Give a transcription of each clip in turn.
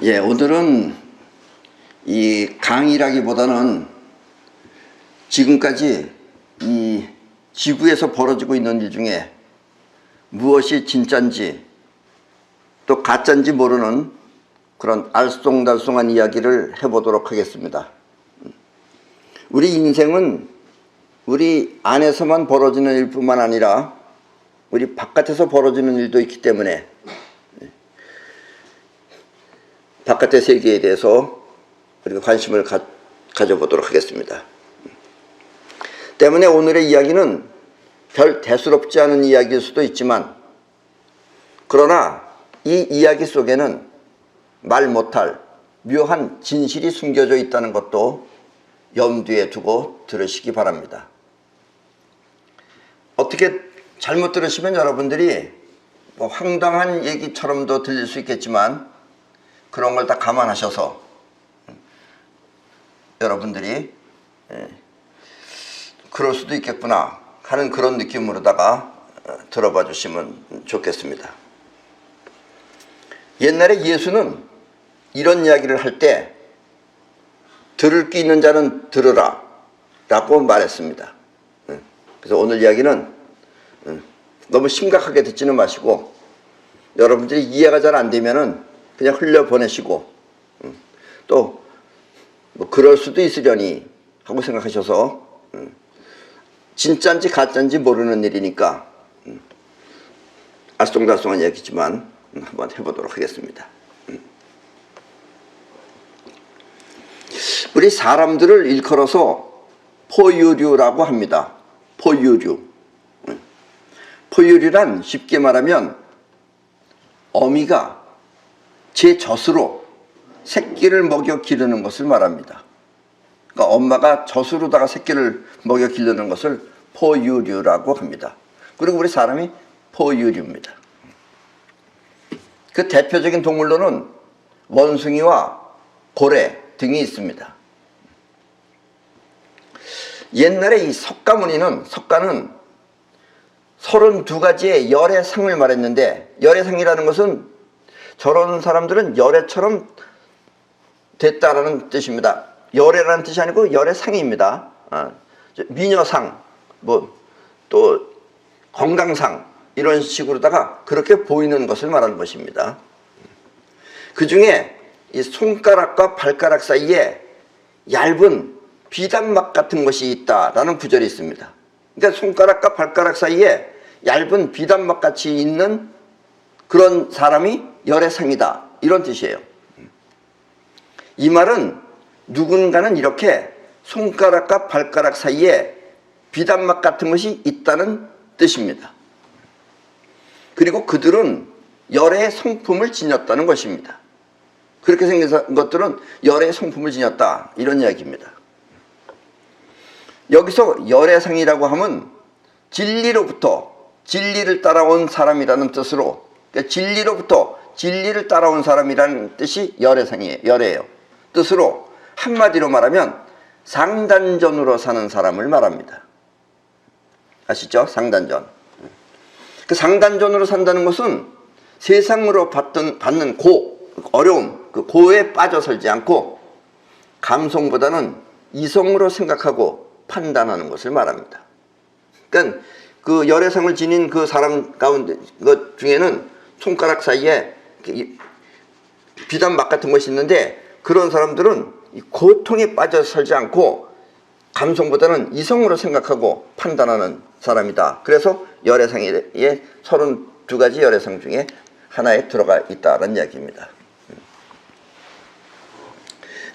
예, 오늘은 이 강의라기보다는 지금까지 이 지구에서 벌어지고 있는 일 중에 무엇이 진짠지 또 가짠지 모르는 그런 알쏭달쏭한 이야기를 해보도록 하겠습니다. 우리 인생은 우리 안에서만 벌어지는 일뿐만 아니라 우리 바깥에서 벌어지는 일도 있기 때문에 바깥의 세계에 대해서 우리가 관심을 가져보도록 하겠습니다. 때문에 오늘의 이야기는 별 대수롭지 않은 이야기일 수도 있지만, 그러나 이 이야기 속에는 말 못할 묘한 진실이 숨겨져 있다는 것도 염두에 두고 들으시기 바랍니다. 어떻게 잘못 들으시면 여러분들이 황당한 얘기처럼도 들릴 수 있겠지만, 그런 걸 다 감안하셔서 여러분들이 그럴 수도 있겠구나 하는 그런 느낌으로다가 들어봐 주시면 좋겠습니다. 옛날에 예수는 이런 이야기를 할 때 들을 귀 있는 자는 들으라 라고 말했습니다. 그래서 오늘 이야기는 너무 심각하게 듣지는 마시고, 여러분들이 이해가 잘 안 되면은 그냥 흘려보내시고, 또 뭐 그럴 수도 있으려니 하고 생각하셔서, 진짜인지 가짜인지 모르는 일이니까 알쏭달쏭한 얘기지만 한번 해보도록 하겠습니다. 우리 사람들을 일컬어서 포유류라고 합니다. 포유류. 포유류란 쉽게 말하면 어미가 제 젖으로 새끼를 먹여 기르는 것을 말합니다. 그러니까 엄마가 젖으로다가 새끼를 먹여 기르는 것을 포유류라고 합니다. 그리고 우리 사람이 포유류입니다. 그 대표적인 동물로는 원숭이와 고래 등이 있습니다. 옛날에 이 석가는 32가지의 열애상을 말했는데, 열애상이라는 것은 저런 사람들은 열애처럼 됐다라는 뜻입니다. 열애라는 뜻이 아니고 열애상입니다. 미녀상, 또 건강상, 이런 식으로다가 그렇게 보이는 것을 말하는 것입니다. 그 중에 이 손가락과 발가락 사이에 얇은 비단막 같은 것이 있다라는 구절이 있습니다. 그러니까 손가락과 발가락 사이에 얇은 비단막 같이 있는 그런 사람이 열애상이다, 이런 뜻이에요. 이 말은 누군가는 이렇게 손가락과 발가락 사이에 비단막 같은 것이 있다는 뜻입니다. 그리고 그들은 열애의 성품을 지녔다는 것입니다. 그렇게 생긴 것들은 열애의 성품을 지녔다, 이런 이야기입니다. 여기서 열애상이라고 하면 진리로부터 진리를 따라온 사람이라는 뜻으로, 그러니까 진리로부터 진리를 따라온 사람이라는 뜻이 열애예요. 뜻으로 한마디로 말하면 상단전으로 사는 사람을 말합니다. 아시죠? 상단전. 그 상단전으로 산다는 것은 세상으로 받는 어려움, 그 고에 빠져 살지 않고 감성보다는 이성으로 생각하고 판단하는 것을 말합니다. 그러니까 그 열애상을 지닌 그 사람 가운데 것 중에는 손가락 사이에 비단막 같은 것이 있는데, 그런 사람들은 고통에 빠져 살지 않고 감성보다는 이성으로 생각하고 판단하는 사람이다. 그래서 열애상에 32가지 열애상 중에 하나에 들어가 있다는 이야기입니다.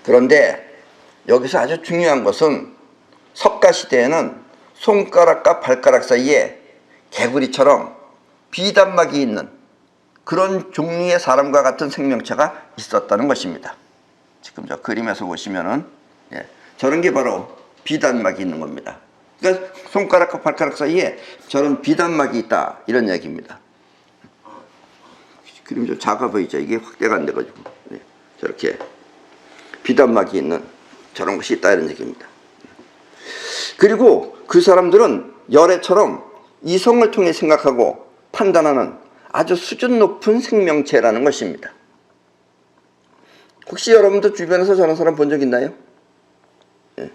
그런데 여기서 아주 중요한 것은 석가시대에는 손가락과 발가락 사이에 개구리처럼 비단막이 있는 그런 종류의 사람과 같은 생명체가 있었다는 것입니다. 지금 저 그림에서 보시면은 저런 게 바로 비단막이 있는 겁니다. 그러니까 손가락과 발가락 사이에 저런 비단막이 있다, 이런 얘기입니다. 그림이 좀 작아 보이죠? 이게 확대가 안 돼가지고 저렇게 비단막이 있는 저런 것이 있다, 이런 얘기입니다. 그리고 그 사람들은 열애처럼 이성을 통해 생각하고 판단하는 아주 수준 높은 생명체라는 것입니다. 혹시 여러분도 주변에서 저런 사람 본 적 있나요? 예.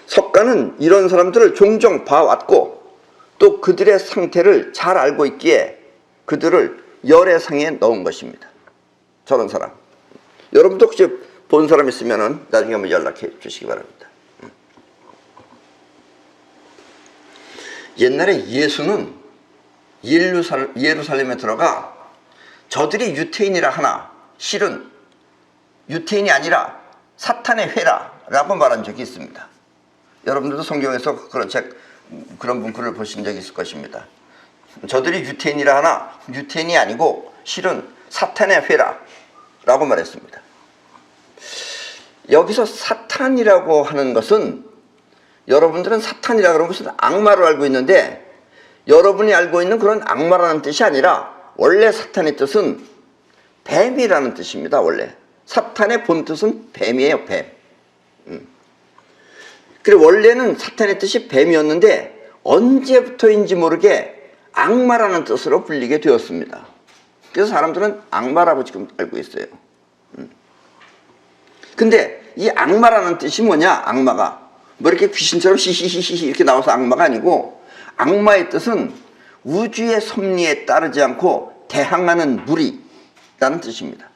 석가는 이런 사람들을 종종 봐왔고 또 그들의 상태를 잘 알고 있기에 그들을 열애상에 넣은 것입니다. 저런 사람. 여러분도 혹시 본 사람 있으면 나중에 한번 연락해 주시기 바랍니다. 옛날에 예수는 예루살렘에 들어가 저들이 유태인이라 하나 실은 유태인이 아니라 사탄의 회라라고 말한 적이 있습니다. 여러분들도 성경에서 그런 문구를 보신 적이 있을 것입니다. 저들이 유태인이라 하나 유태인이 아니고 실은 사탄의 회라라고 말했습니다. 여기서 사탄이라고 하는 것은 여러분들은 사탄이라 그러면 무슨 악마로 알고 있는데 여러분이 알고 있는 그런 악마라는 뜻이 아니라 원래 사탄의 뜻은 뱀이라는 뜻입니다. 원래 사탄의 본 뜻은 뱀이에요. 뱀. 그리고 원래는 사탄의 뜻이 뱀이었는데 언제부터인지 모르게 악마라는 뜻으로 불리게 되었습니다. 그래서 사람들은 악마라고 지금 알고 있어요. 근데 이 악마라는 뜻이 뭐냐? 악마가 뭐 이렇게 귀신처럼 히히히히 이렇게 나와서 악마가 아니고 악마의 뜻은 우주의 섭리에 따르지 않고 대항하는 무리라는 뜻입니다.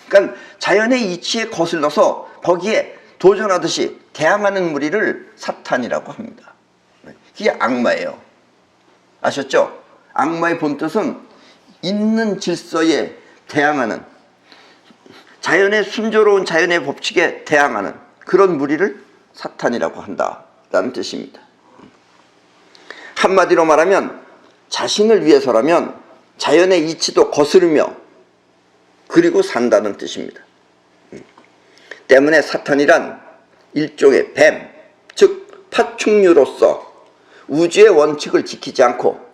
그러니까 자연의 이치에 거슬러서 거기에 도전하듯이 대항하는 무리를 사탄이라고 합니다. 그게 악마예요. 아셨죠? 악마의 본뜻은 있는 질서에 대항하는, 자연의 순조로운 자연의 법칙에 대항하는 그런 무리를 사탄이라고 한다라는 뜻입니다. 한마디로 말하면 자신을 위해서라면 자연의 이치도 거스르며 그리고 산다는 뜻입니다. 때문에 사탄이란 일종의 뱀, 즉 파충류로서 우주의 원칙을 지키지 않고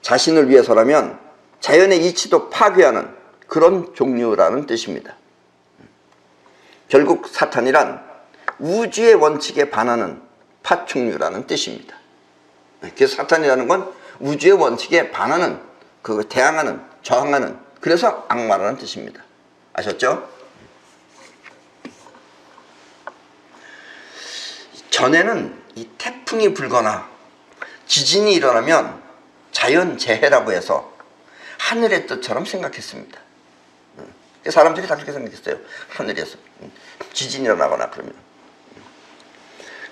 자신을 위해서라면 자연의 이치도 파괴하는 그런 종류라는 뜻입니다. 결국 사탄이란 우주의 원칙에 반하는 파충류라는 뜻입니다. 그래서 사탄이라는 건 우주의 원칙에 반하는, 대항하는, 저항하는, 그래서 악마라는 뜻입니다. 아셨죠? 전에는 이 태풍이 불거나 지진이 일어나면 자연재해라고 해서 하늘의 뜻처럼 생각했습니다. 사람들이 다 그렇게 생각했어요. 하늘에서 지진이 일어나거나 그러면.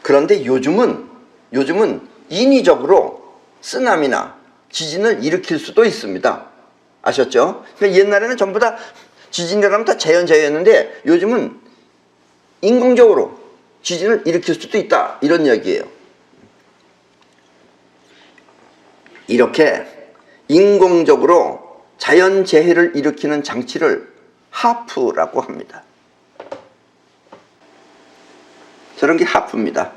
그런데 요즘은 인위적으로 쓰나미나 지진을 일으킬 수도 있습니다. 아셨죠? 그러니까 옛날에는 전부 다 지진이 일어나면 다 자연재해였는데 요즘은 인공적으로 지진을 일으킬 수도 있다, 이런 이야기예요. 이렇게 인공적으로 자연재해를 일으키는 장치를 하프라고 합니다. 저런 게 하프입니다.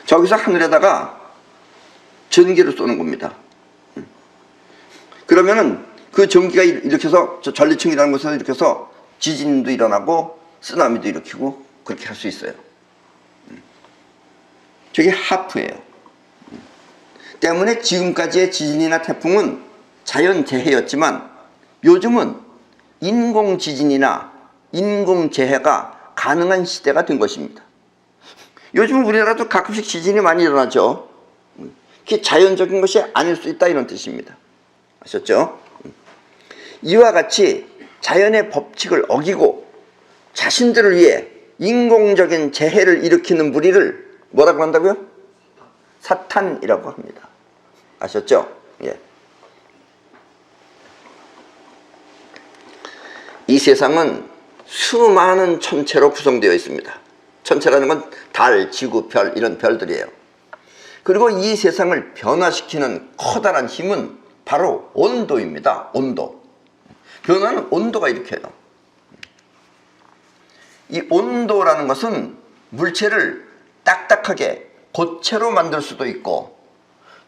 저기서 하늘에다가 전기를 쏘는 겁니다. 그러면은 그 전기가 일으켜서 저 전리층이라는 곳에서 일으켜서 지진도 일어나고 쓰나미도 일으키고 그렇게 할 수 있어요. 저게 하프예요. 때문에 지금까지의 지진이나 태풍은 자연재해였지만 요즘은 인공지진이나 인공재해가 가능한 시대가 된 것입니다. 요즘은 우리나라도 가끔씩 지진이 많이 일어나죠. 그게 자연적인 것이 아닐 수 있다, 이런 뜻입니다. 아셨죠? 이와 같이 자연의 법칙을 어기고 자신들을 위해 인공적인 재해를 일으키는 무리를 뭐라고 한다고요? 사탄이라고 합니다. 아셨죠? 예. 이 세상은 수많은 천체로 구성되어 있습니다. 천체라는 건 달, 지구, 별, 이런 별들이에요. 그리고 이 세상을 변화시키는 커다란 힘은 바로 온도입니다. 온도. 변화는 온도가 일으켜요. 이 온도라는 것은 물체를 딱딱하게 고체로 만들 수도 있고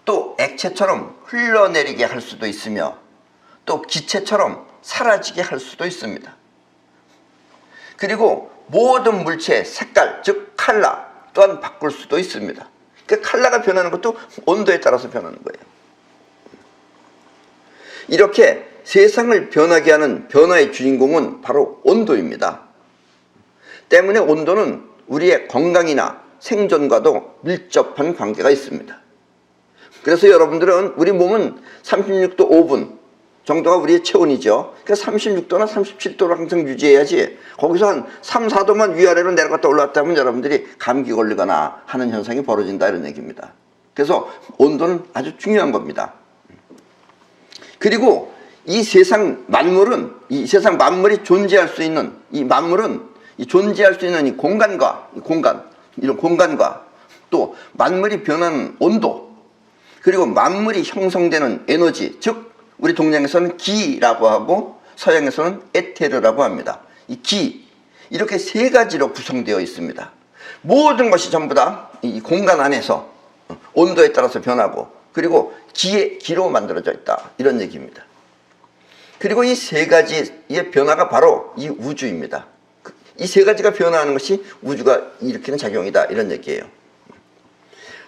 또 액체처럼 흘러내리게 할 수도 있으며 또 기체처럼 사라지게 할 수도 있습니다. 그리고 모든 물체의 색깔, 즉 컬러 또한 바꿀 수도 있습니다. 그 컬러가 변하는 것도 온도에 따라서 변하는 거예요. 이렇게 세상을 변하게 하는 변화의 주인공은 바로 온도입니다. 때문에 온도는 우리의 건강이나 생존과도 밀접한 관계가 있습니다. 그래서 여러분들은 우리 몸은 36도 5분 정도가 우리의 체온이죠. 그러니까 36도나 37도를 항상 유지해야지 거기서 한 3, 4도만 위아래로 내려갔다 올라갔다 하면 여러분들이 감기 걸리거나 하는 현상이 벌어진다 이런 얘기입니다. 그래서 온도는 아주 중요한 겁니다. 그리고 이 세상 만물은, 이 세상 만물이 존재할 수 있는 이 만물은 존재할 수 있는 이 공간과 이런 공간과 또 만물이 변하는 온도, 그리고 만물이 형성되는 에너지, 즉 우리 동양에서는 기라고 하고 서양에서는 에테르라고 합니다. 이 기, 이렇게 세 가지로 구성되어 있습니다. 모든 것이 전부 다 이 공간 안에서 온도에 따라서 변하고 그리고 기로 만들어져 있다 이런 얘기입니다. 그리고 이 세 가지의 변화가 바로 이 우주입니다. 이 세 가지가 변화하는 것이 우주가 일으키는 작용이다 이런 얘기예요.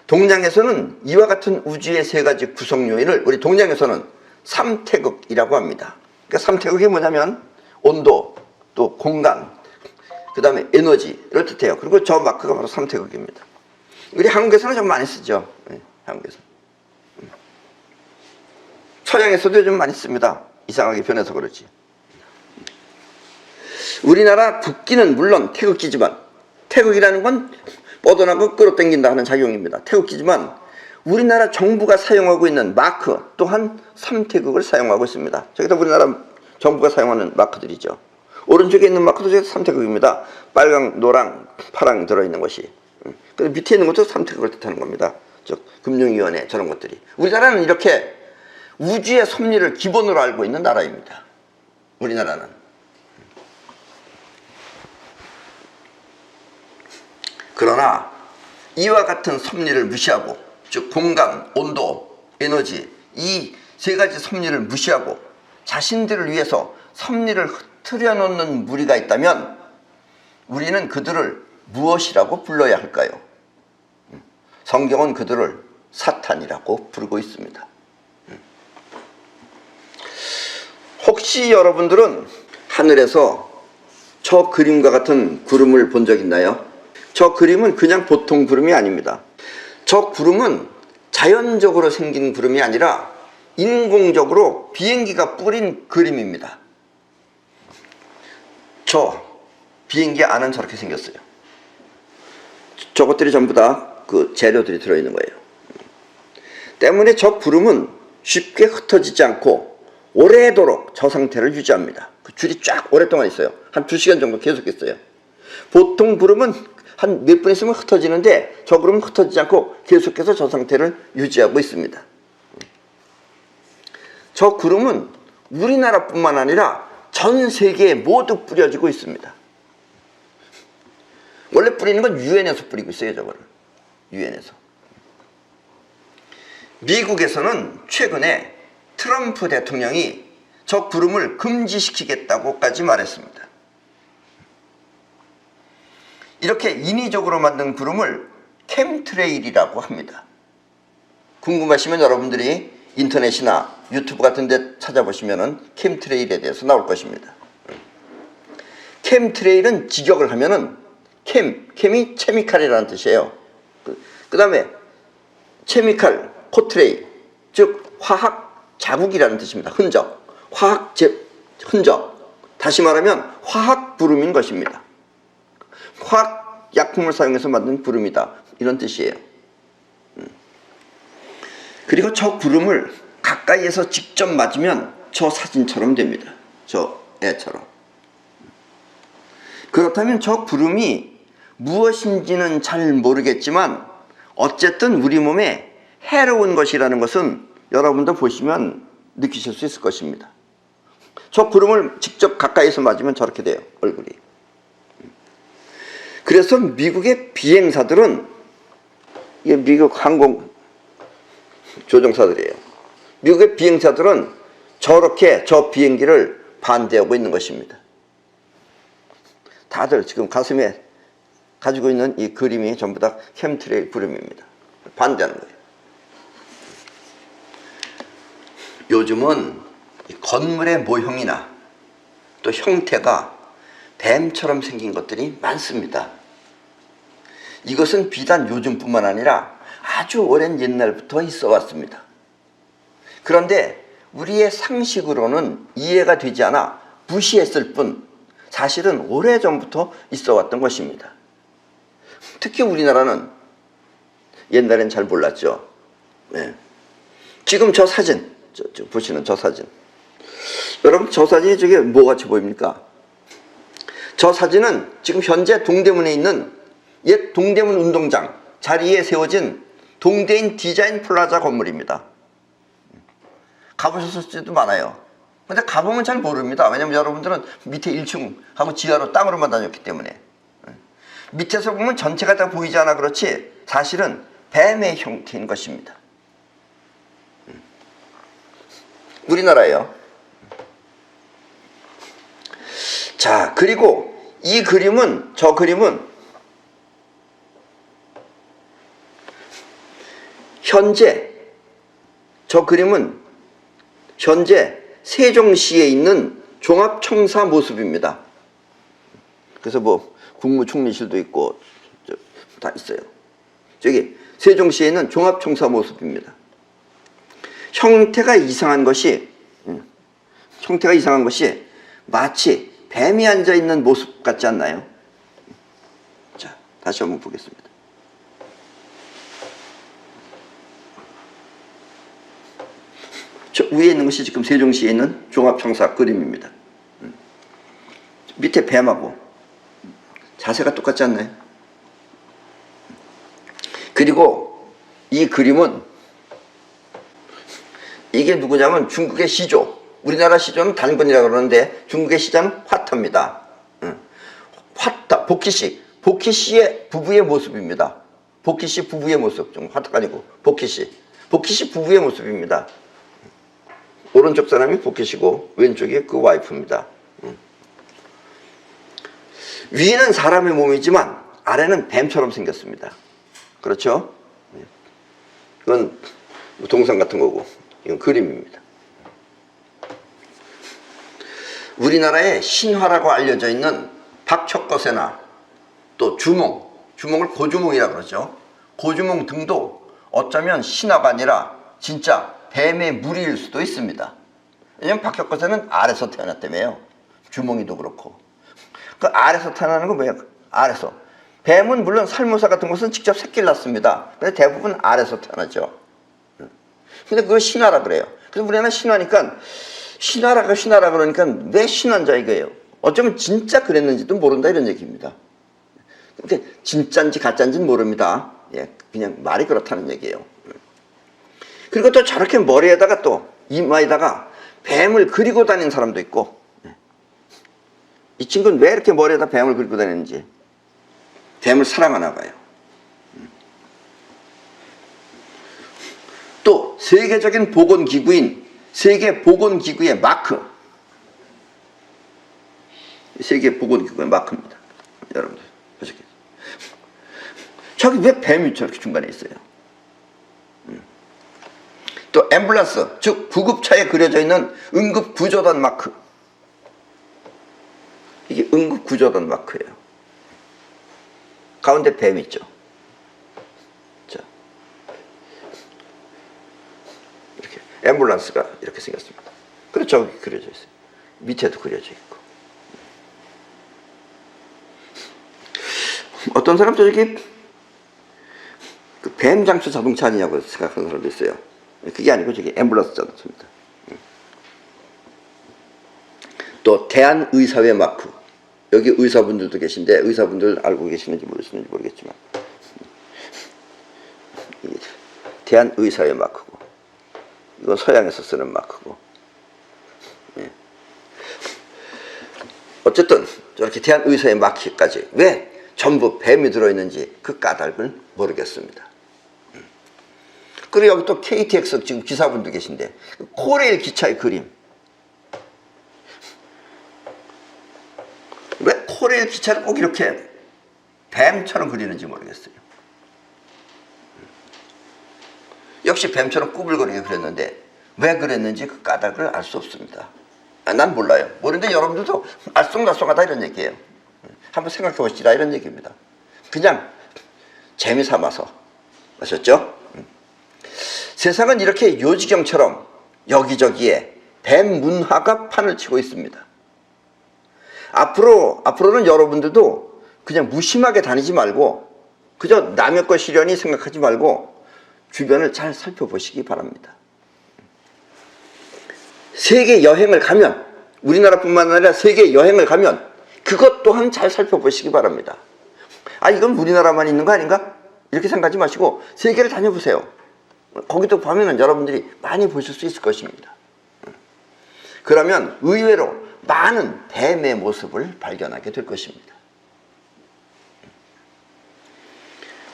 동양에서는 이와 같은 우주의 세 가지 구성 요인을 우리 동양에서는 삼태극이라고 합니다. 그러니까 삼태극이 뭐냐면 온도, 또 공간, 그 다음에 에너지를 뜻해요. 그리고 저 마크가 바로 삼태극입니다. 우리 한국에서는 좀 많이 쓰죠. 네, 한국에서. 서양에서도 요즘 많이 씁니다. 이상하게 변해서 그렇지. 우리나라 국기는 물론 태극기지만, 태극이라는 건 뻗어나고 끌어당긴다 하는 작용입니다. 태극기지만 우리나라 정부가 사용하고 있는 마크 또한 삼태극을 사용하고 있습니다. 저기다 우리나라 정부가 사용하는 마크들이죠. 오른쪽에 있는 마크도 삼태극입니다. 빨강, 노랑, 파랑 들어있는 것이. 밑에 있는 것도 삼태극을 뜻하는 겁니다. 즉 금융위원회 저런 것들이. 우리나라는 이렇게 우주의 섭리를 기본으로 알고 있는 나라입니다. 우리나라는. 그러나 이와 같은 섭리를 무시하고, 즉 공간, 온도, 에너지 이 세 가지 섭리를 무시하고 자신들을 위해서 섭리를 흐트려 놓는 무리가 있다면 우리는 그들을 무엇이라고 불러야 할까요? 성경은 그들을 사탄이라고 부르고 있습니다. 혹시 여러분들은 하늘에서 저 그림과 같은 구름을 본 적 있나요? 저 그림은 그냥 보통 구름이 아닙니다. 저 구름은 자연적으로 생긴 구름이 아니라 인공적으로 비행기가 뿌린 그림입니다. 저 비행기 안은 저렇게 생겼어요. 저것들이 전부 다 그 재료들이 들어있는 거예요. 때문에 저 구름은 쉽게 흩어지지 않고 오래도록 저 상태를 유지합니다. 그 줄이 쫙 오랫동안 있어요. 한 2시간 정도 계속 있어요. 보통 구름은 한 몇 분 있으면 흩어지는데 저 구름은 흩어지지 않고 계속해서 저 상태를 유지하고 있습니다. 저 구름은 우리나라뿐만 아니라 전 세계에 모두 뿌려지고 있습니다. 원래 뿌리는 건 유엔에서 뿌리고 있어요. 저거를 유엔에서. 미국에서는 최근에 트럼프 대통령이 저 구름을 금지시키겠다고까지 말했습니다. 이렇게 인위적으로 만든 구름을 캠트레일이라고 합니다. 궁금하시면 여러분들이 인터넷이나 유튜브 같은 데 찾아보시면 캠트레일에 대해서 나올 것입니다. 캠트레일은 직역을 하면은 캠이 케미칼이라는 뜻이에요. 그 다음에 케미칼, 코트레일, 즉 화학 자국이라는 뜻입니다. 흔적, 흔적. 다시 말하면 화학 구름인 것입니다. 화학 약품을 사용해서 만든 구름이다 이런 뜻이에요. 그리고 저 구름을 가까이에서 직접 맞으면 저 사진처럼 됩니다. 저 애처럼. 그렇다면 저 구름이 무엇인지는 잘 모르겠지만 어쨌든 우리 몸에 해로운 것이라는 것은 여러분도 보시면 느끼실 수 있을 것입니다. 저 구름을 직접 가까이서 맞으면 저렇게 돼요. 얼굴이. 그래서 미국의 비행사들은, 이게 미국 항공 조종사들이에요. 미국의 비행사들은 저렇게 저 비행기를 반대하고 있는 것입니다. 다들 지금 가슴에 가지고 있는 이 그림이 전부 다 캠트레일 구름입니다. 반대하는 거예요. 요즘은 이 건물의 모형이나 또 형태가 뱀처럼 생긴 것들이 많습니다. 이것은 비단 요즘뿐만 아니라 아주 오랜 옛날부터 있어 왔습니다. 그런데 우리의 상식으로는 이해가 되지 않아 무시했을 뿐 사실은 오래전부터 있어 왔던 것입니다. 특히 우리나라는 옛날엔 잘 몰랐죠. 네. 지금 저 사진, 보시는 저 사진. 여러분, 저 사진이 저게 뭐 같이 보입니까? 저 사진은 지금 현재 동대문에 있는 옛 동대문 운동장 자리에 세워진 동대인 디자인 플라자 건물입니다. 가보셨을지도 많아요. 근데 가보면 잘 모릅니다. 왜냐면 여러분들은 밑에 1층하고 지하로 땅으로만 다녔기 때문에. 밑에서 보면 전체가 다 보이지 않아 그렇지 사실은 뱀의 형태인 것입니다. 우리나라예요. 자, 그리고 이 그림은, 저 그림은 현재 세종시에 있는 종합청사 모습입니다. 그래서 뭐 국무총리실도 있고 다 있어요. 저기 세종시에 있는 종합청사 모습입니다. 형태가 이상한 것이 마치 뱀이 앉아있는 모습 같지 않나요? 자, 다시 한번 보겠습니다. 저 위에 있는 것이 지금 세종시에 있는 종합청사 그림입니다. 밑에 뱀하고 자세가 똑같지 않나요? 그리고 이 그림은 이게 누구냐면 중국의 시조, 우리나라 시조는 단건이라고 그러는데 중국의 시조는 화타입니다. 화타, 복희씨의 부부의 모습입니다. 복희씨 부부의 모습, 좀 화타가 아니고 복희씨 부부의 모습입니다. 오른쪽 사람이 복희씨고 왼쪽이 그 와이프입니다. 위는 사람의 몸이지만 아래는 뱀처럼 생겼습니다. 그렇죠? 이건 동상 같은 거고 이건 그림입니다. 우리나라의 신화라고 알려져 있는 박척거새나 또 주몽을 고주몽이라고 그러죠. 고주몽 등도 어쩌면 신화가 아니라 진짜 뱀의 무리일 수도 있습니다. 왜냐면 박척거새는 알에서 태어났다며요. 주몽이도 그렇고. 그 알에서 태어나는 건 뭐예요? 알에서. 뱀은 물론 살모사 같은 것은 직접 새끼를 낳습니다. 근데 대부분 알에서 태어나죠. 근데 그거 신화라 그래요. 그래서 우리나라 신화니까 신화라 그러니까 왜 신화인자 이거예요. 어쩌면 진짜 그랬는지도 모른다 이런 얘기입니다. 그러니까 진짜인지 가짜인지는 모릅니다. 예, 그냥 말이 그렇다는 얘기예요. 그리고 또 저렇게 머리에다가 또 이마에다가 뱀을 그리고 다니는 사람도 있고, 이 친구는 왜 이렇게 머리에다 뱀을 그리고 다니는지 뱀을 사랑하나 봐요. 또 세계적인 보건기구인 세계보건기구의 마크, 세계보건기구의 마크입니다. 여러분들 보셨겠죠? 저기 왜 뱀이 저렇게 중간에 있어요? 또 앰뷸런스, 즉 구급차에 그려져 있는 응급구조단 마크, 이게 응급구조단 마크예요. 가운데 뱀 있죠. 자, 이렇게 앰뷸런스가 이렇게 생겼습니다. 그리고 저기 그려져 있어요. 밑에도 그려져 있고. 어떤 사람도 저기 그 뱀 장수 자동차 아니냐고 생각하는 사람도 있어요. 그게 아니고 저기 앰뷸런스 자동차입니다. 또 대한의사회 마크, 여기 의사분들도 계신데 의사분들 알고 계시는지 모르시는지 모르겠지만 이게 대한의사회 마크고, 이건 서양에서 쓰는 마크고. 예. 어쨌든 저렇게 대한의사회 마크까지 왜 전부 뱀이 들어있는지 그 까닭을 모르겠습니다. 그리고 여기 또 KTX 지금 기사분도 계신데 코레일 기차의 그림, 왜 코레일 기차를 꼭 이렇게 뱀처럼 그리는지 모르겠어요. 역시 뱀처럼 꾸불거리게 그렸는데 왜 그랬는지 그 까닭을 알 수 없습니다. 난 몰라요. 모르는데 여러분들도 알쏭달쏭하다 이런 얘기예요. 한번 생각해 보시라 이런 얘기입니다. 그냥 재미삼아서. 아셨죠? 세상은 이렇게 요지경처럼 여기저기에 뱀 문화가 판을 치고 있습니다. 앞으로는 여러분들도 그냥 무심하게 다니지 말고 그저 남의 것 시련이 생각하지 말고 주변을 잘 살펴보시기 바랍니다. 세계 여행을 가면, 우리나라뿐만 아니라 세계 여행을 가면 그것 또한 잘 살펴보시기 바랍니다. 이건 우리나라만 있는 거 아닌가? 이렇게 생각하지 마시고 세계를 다녀보세요. 거기도 보면은 여러분들이 많이 보실 수 있을 것입니다. 그러면 의외로 많은 뱀의 모습을 발견하게 될 것입니다.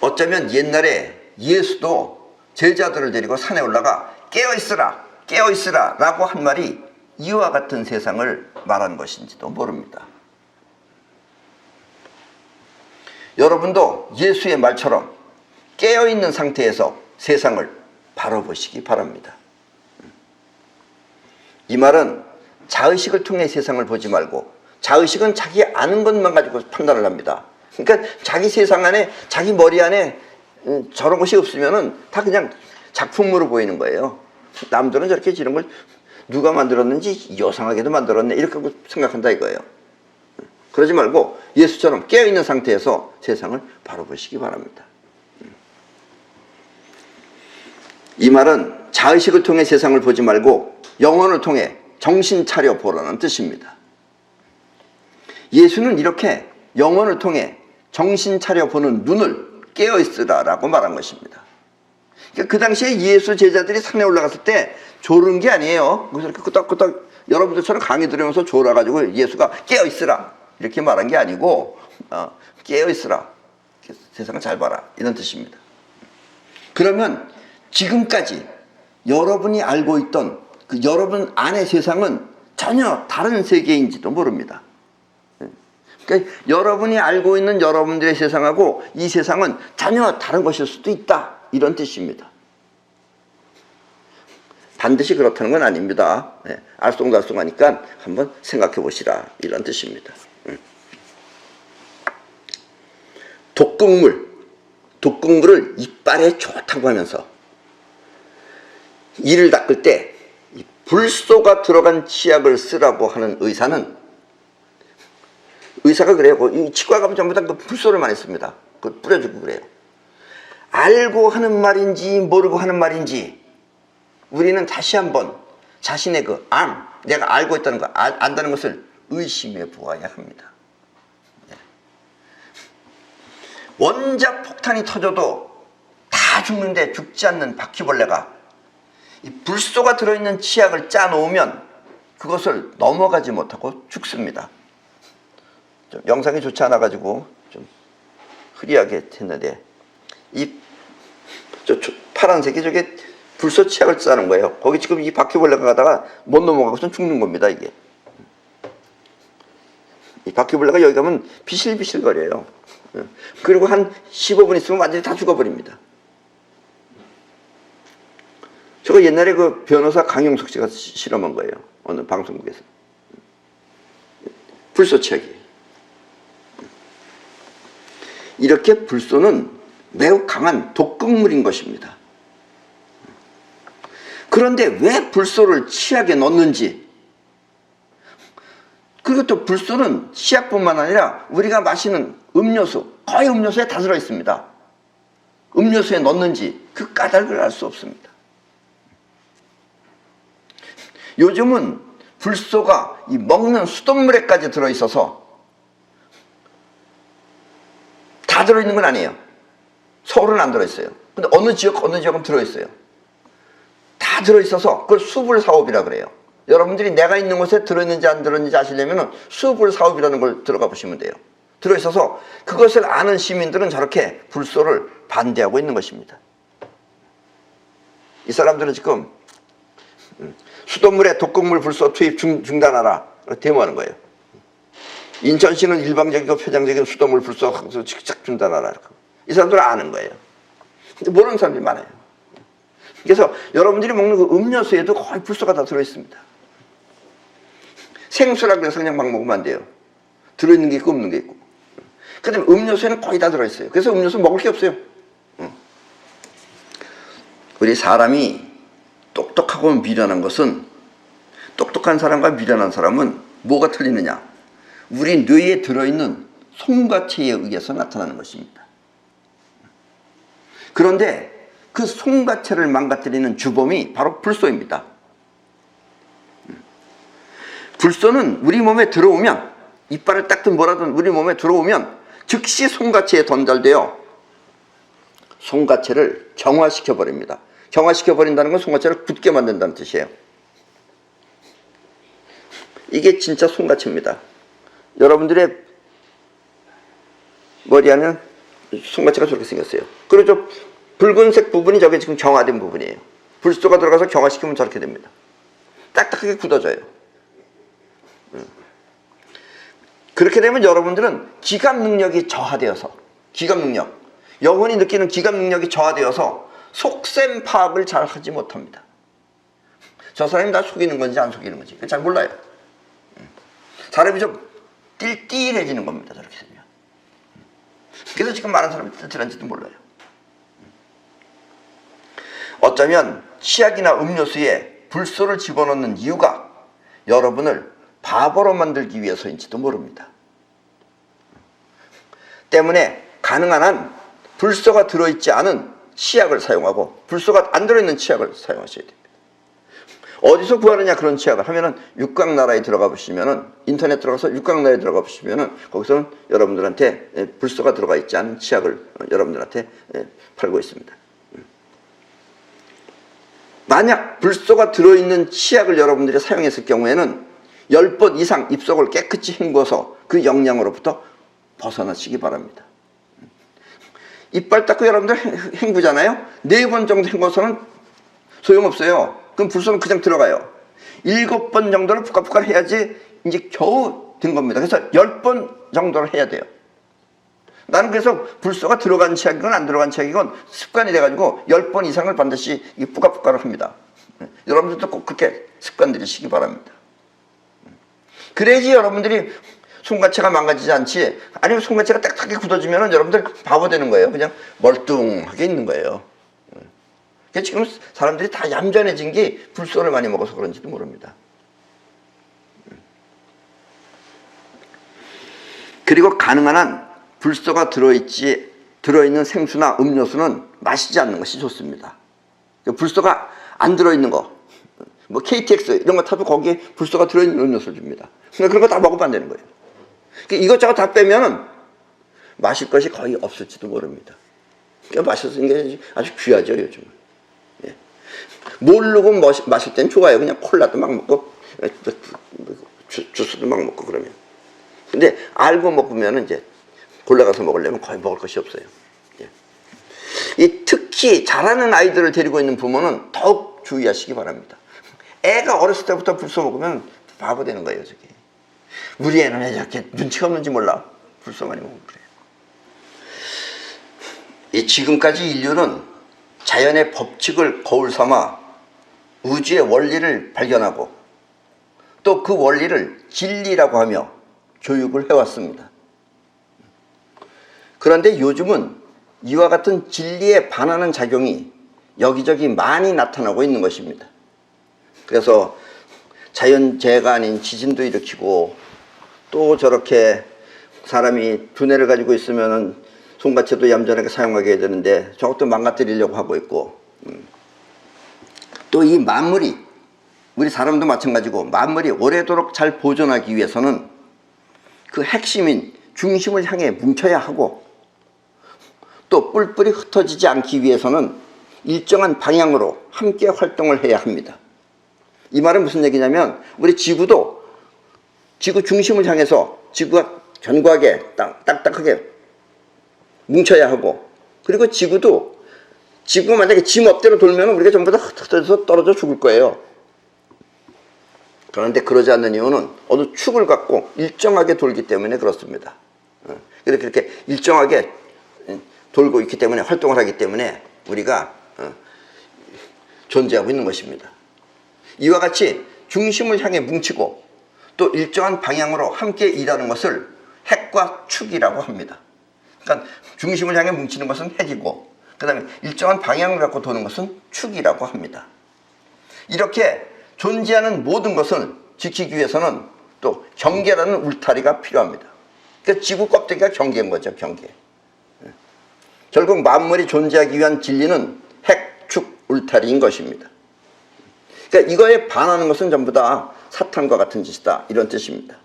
어쩌면 옛날에 예수도 제자들을 데리고 산에 올라가 깨어있으라 깨어있으라 라고 한 말이 이와 같은 세상을 말한 것인지도 모릅니다. 여러분도 예수의 말처럼 깨어있는 상태에서 세상을 바라보시기 바랍니다. 이 말은 자의식을 통해 세상을 보지 말고, 자의식은 자기 아는 것만 가지고 판단을 합니다. 그러니까 자기 세상 안에, 자기 머리 안에 저런 것이 없으면은 다 그냥 작품으로 보이는 거예요. 남들은 저렇게 이런 걸 누가 만들었는지 요상하게도 만들었네 이렇게 생각한다 이거예요. 그러지 말고 예수처럼 깨어있는 상태에서 세상을 바라보시기 바랍니다. 이 말은 자의식을 통해 세상을 보지 말고 영혼을 통해 정신 차려 보라는 뜻입니다. 예수는 이렇게 영혼을 통해 정신 차려 보는 눈을 깨어있으라라고 말한 것입니다. 그러니까 그 당시에 예수 제자들이 산에 올라갔을 때 조른 게 아니에요. 그래서 이렇게 끄덕끄덕 여러분들처럼 강의 들으면서 졸아가지고 예수가 깨어있으라 이렇게 말한 게 아니고 깨어있으라 세상을 잘 봐라 이런 뜻입니다. 그러면 지금까지 여러분이 알고 있던 그 여러분 안의 세상은 전혀 다른 세계인지도 모릅니다. 그러니까 여러분이 알고 있는 여러분들의 세상하고 이 세상은 전혀 다른 것일 수도 있다 이런 뜻입니다. 반드시 그렇다는 건 아닙니다. 알쏭달쏭하니까 한번 생각해 보시라 이런 뜻입니다. 독극물을 이빨에 좋다고 하면서 이를 닦을 때 불소가 들어간 치약을 쓰라고 하는 의사가 그래요. 치과 가면 전부 다 그 불소를 많이 씁니다. 그걸 뿌려주고 그래요. 알고 하는 말인지 모르고 하는 말인지 우리는 다시 한번 자신의 내가 알고 있다는 거, 안다는 것을 의심해 보아야 합니다. 원자 폭탄이 터져도 다 죽는데 죽지 않는 바퀴벌레가 이 불소가 들어있는 치약을 짜 놓으면 그것을 넘어가지 못하고 죽습니다. 좀 영상이 좋지 않아 가지고 좀 흐리하게 했는데 파란색이 저게 불소 치약을 짜는 거예요. 거기 지금 이 바퀴벌레가 가다가 못 넘어가고선 죽는 겁니다. 이게 이 바퀴벌레가 여기 가면 비실비실 거려요. 그리고 한 15분 있으면 완전히 다 죽어버립니다. 저거 옛날에 그 변호사 강용석 씨가 실험한 거예요. 어느 방송국에서. 불소치약이에요. 이렇게 불소는 매우 강한 독극물인 것입니다. 그런데 왜 불소를 치약에 넣는지, 그리고 또 불소는 치약뿐만 아니라 우리가 마시는 음료수, 거의 음료수에 다 들어있습니다. 음료수에 넣는지 그 까닭을 알 수 없습니다. 요즘은 불소가 이 먹는 수돗물에까지 들어있어서 다 들어있는 건 아니에요. 서울은 안 들어있어요. 근데 어느 지역은 들어있어요. 다 들어있어서 그걸 수불사업이라 그래요. 여러분들이 내가 있는 곳에 들어있는지 안 들어있는지 아시려면 수불사업이라는 걸 들어가 보시면 돼요. 들어있어서 그것을 아는 시민들은 저렇게 불소를 반대하고 있는 것입니다. 이 사람들은 지금 수돗물에 독극물 불소 투입 중단하라 데모하는 거예요. 인천시는 일방적이고 표장적인 수돗물 불소 직접 중단하라. 이 사람들은 아는 거예요. 근데 모르는 사람들이 많아요. 그래서 여러분들이 먹는 그 음료수에도 거의 불소가 다 들어있습니다. 생수라 그래서 그냥 막 먹으면 안 돼요. 들어있는 게 있고 없는 게 있고. 그 다음에 음료수에는 거의 다 들어있어요. 그래서 음료수 먹을 게 없어요. 우리 사람이 똑똑하고 미련한 것은, 똑똑한 사람과 미련한 사람은 뭐가 틀리느냐? 우리 뇌에 들어있는 송가체에 의해서 나타나는 것입니다. 그런데 그 송가체를 망가뜨리는 주범이 바로 불소입니다. 불소는 우리 몸에 들어오면, 이빨을 닦든 뭐라든 우리 몸에 들어오면 즉시 송가체에 전달되어 송가체를 정화시켜 버립니다. 정화시켜 버린다는 건 송가체를 굳게 만든다는 뜻이에요. 이게 진짜 송가체입니다. 여러분들의 머리 안에 송가체가 저렇게 생겼어요. 그리고 저 붉은색 부분이 저게 지금 정화된 부분이에요. 불소가 들어가서 정화시키면 저렇게 됩니다. 딱딱하게 굳어져요. 그렇게 되면 여러분들은 기감 능력이 저하되어서, 기감 능력, 영혼이 느끼는 기감 능력이 저하되어서 속셈 파악을 잘 하지 못합니다. 저 사람이 나 속이는 건지 안 속이는 건지 잘 몰라요. 사람이 좀 띨띨해지는 겁니다. 저렇게 되면. 그래서 지금 많은 사람이 뜰뜰한지도 몰라요. 어쩌면 치약이나 음료수에 불소를 집어넣는 이유가 여러분을 바보로 만들기 위해서인지도 모릅니다. 때문에 가능한 한 불소가 들어있지 않은 치약을 사용하고 불소가 안 들어있는 치약을 사용하셔야 됩니다. 어디서 구하느냐 그런 치약을 하면은 육각나라에 들어가 보시면은, 인터넷 들어가서 육각나라에 들어가 보시면은 거기서는 여러분들한테 불소가 들어가 있지 않은 치약을 여러분들한테 팔고 있습니다. 만약 불소가 들어있는 치약을 여러분들이 사용했을 경우에는 10번 이상 입속을 깨끗이 헹궈서 그 영양으로부터 벗어나시기 바랍니다. 이빨 닦고 여러분들 헹구잖아요. 4번 정도 헹궈서는 소용없어요. 그럼 불소는 그냥 들어가요. 7번 정도를 푸까푸까 해야지 이제 겨우 된 겁니다. 그래서 10번 정도를 해야 돼요. 나는 그래서 불소가 들어간 치약이건 안 들어간 치약이건 습관이 돼가지고 10번 이상을 반드시 푸까푸까를 합니다. 여러분들도 꼭 그렇게 습관 들이시기 바랍니다. 그래야지 여러분들이 송가체가 망가지지 않지, 아니면 송가체가 딱딱하게 굳어지면 여러분들 바보 되는 거예요. 그냥 멀뚱하게 있는 거예요. 지금 사람들이 다 얌전해진 게 불소를 많이 먹어서 그런지도 모릅니다. 그리고 가능한 한 불소가 들어있는 생수나 음료수는 마시지 않는 것이 좋습니다. 불소가 안 들어있는 거, 뭐 KTX 이런 거 타도 거기에 불소가 들어있는 음료수를 줍니다. 그런 거 다 먹으면 안 되는 거예요. 이것저것 다 빼면은 마실 것이 거의 없을지도 모릅니다. 마실 수 있는 게 아주 귀하죠, 요즘은. 예. 모르고 마실 땐 좋아요. 그냥 콜라도 막 먹고, 주스도 막 먹고 그러면. 근데 알고 먹으면 이제 골라가서 먹으려면 거의 먹을 것이 없어요. 예. 특히 잘하는 아이들을 데리고 있는 부모는 더욱 주의하시기 바랍니다. 애가 어렸을 때부터 불소 먹으면 바보 되는 거예요, 저게. 우리 애는 왜 저렇게 눈치가 없는지 몰라. 불소 많이 먹으면 그래요. 지금까지 인류는 자연의 법칙을 거울 삼아 우주의 원리를 발견하고 또 그 원리를 진리라고 하며 교육을 해왔습니다. 그런데 요즘은 이와 같은 진리에 반하는 작용이 여기저기 많이 나타나고 있는 것입니다. 그래서 자연재해가 아닌 지진도 일으키고, 또 저렇게 사람이 두뇌를 가지고 있으면은 송가체도 얌전하게 사용하게 해야 되는데 저것도 망가뜨리려고 하고 있고, 또 이 만물이, 우리 사람도 마찬가지고 만물이 오래도록 잘 보존하기 위해서는 그 핵심인 중심을 향해 뭉쳐야 하고, 또 뿔뿔이 흩어지지 않기 위해서는 일정한 방향으로 함께 활동을 해야 합니다. 이 말은 무슨 얘기냐면, 우리 지구도 지구 중심을 향해서 지구가 견고하게 딱딱하게 뭉쳐야 하고, 그리고 지구가 만약에 지 멋대로 돌면 우리가 전부 다 흩어져서 떨어져 죽을 거예요. 그런데 그러지 않는 이유는 어느 축을 갖고 일정하게 돌기 때문에 그렇습니다. 그렇게 일정하게 돌고 있기 때문에, 활동을 하기 때문에 우리가 존재하고 있는 것입니다. 이와 같이 중심을 향해 뭉치고 또 일정한 방향으로 함께 일하는 것을 핵과 축이라고 합니다. 그러니까 중심을 향해 뭉치는 것은 핵이고 그 다음에 일정한 방향을 갖고 도는 것은 축이라고 합니다. 이렇게 존재하는 모든 것을 지키기 위해서는 또 경계라는 울타리가 필요합니다. 그러니까 지구 껍데기가 경계인 거죠. 경계. 결국 만물이 존재하기 위한 진리는 핵, 축, 울타리인 것입니다. 그러니까 이거에 반하는 것은 전부 다 사탄과 같은 짓이다, 이런 뜻입니다.